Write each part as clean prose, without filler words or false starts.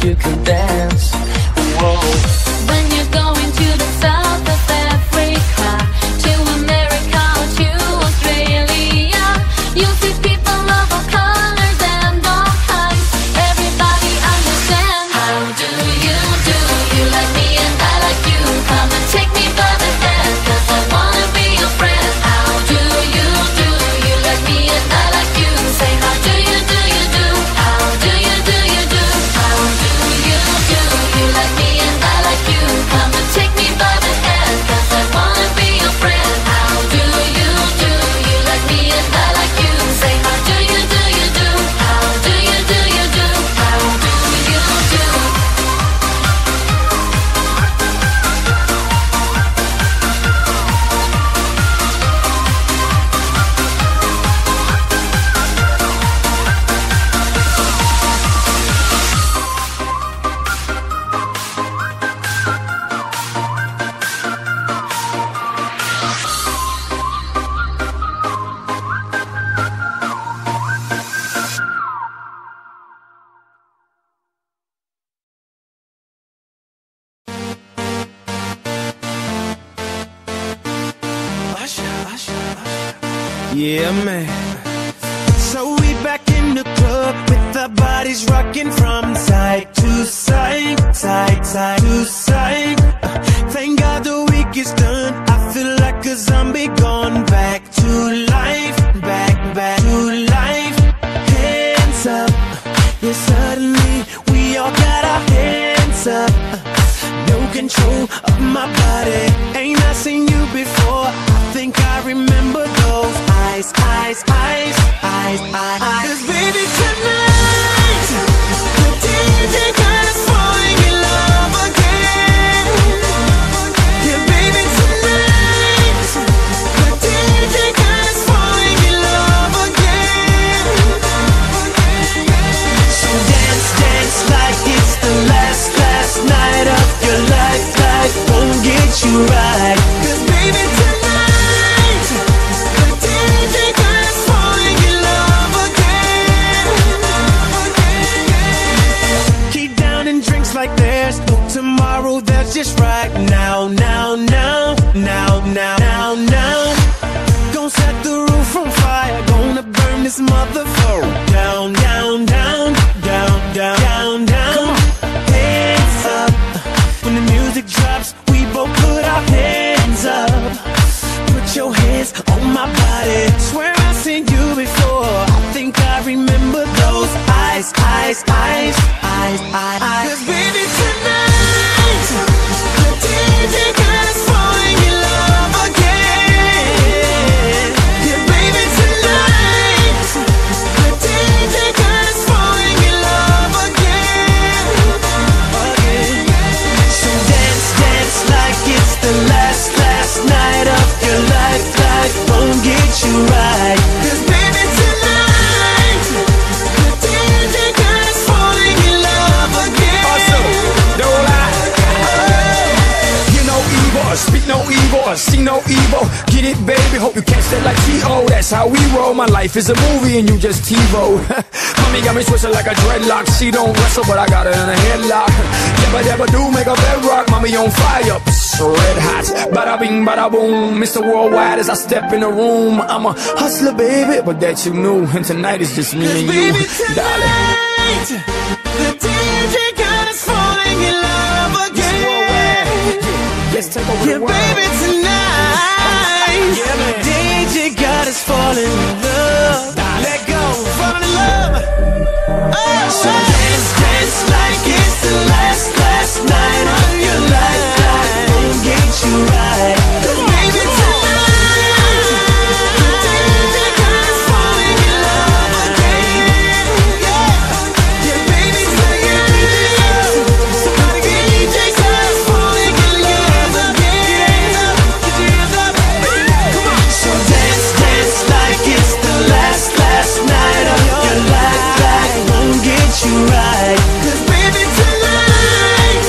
You can dance. Whoa. When you're going to the south of Africa, to America, to Australia, you'll see people of all colors and all kinds. Everybody understands. How do you do? You like me and I like you. Come and take me by the hand, 'cause I wanna be your friend. How do you do? You like me and I like you. Say how do you do? You do. How do you do? You do. How do you like me and I like you. Come and take me by the hand, 'cause I wanna be your friend. How do you do? You like me and I like you. Say how do you do? You do. How do you do? You do. How do you do? Yeah, man. So we back in the club with our bodies rocking from side to side, side, side to side. Thank God the week is done. I feel like a zombie gone back to life, back to life. Hands up, yeah, suddenly we all got our hands up. No control of my body. Ain't I seen you before? I think I remember those eyes, eyes, eyes, eyes, eyes. 'Cause baby tonight, the DJ got us falling in love again. Yeah, baby tonight, the DJ got us falling in love again. So dance, dance like it's the last night of your life. Life won't get you right. 'Cause baby tonight, the DJ got us falling in love again. Keep downing drinks like there's no tomorrow. That's just right now, now, now, now, now, now, now. Gonna set the roof on fire. Gonna burn this motherfucker down, down, down, down, down, down, down. Hands up. When the music drops, we both put our hands up. Put your hands on my body. Swear I've seen you before. I think I remember those eyes, eyes, eyes, eyes, eyes. 'Cause baby tonight, the DJ got us falling in love again. Yeah, baby see no evil. Get it, baby, hope you catch that like T.O. That's how we roll, my life is a movie and you just TiVo. Mommy got me twisted like a dreadlock. She don't wrestle, but I got her in a headlock. Never do make a bedrock. Mommy on fire, red hot. Bada bing, bada boom. Mr. Worldwide as I step in the room. I'm a hustler, baby, but that you knew. And tonight is just me and you, tonight, the DJ got us falling in love again. Let's take over the world. Baby, tonight, the DJ got us falling in love. Let go, fall in love. Oh, so dance, dance like it's the last night of your life. Won't get you right. Baby, tonight, the DJ got us falling in love again. Yeah, baby, sing it. Somebody get DJ got us falling in love again. Come on, so dance, dance like it's the last night of your life. Won't get you right. 'Cause baby, tonight,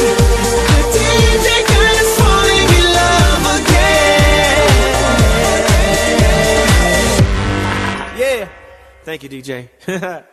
the DJ got us falling in love again. Yeah, thank you, DJ.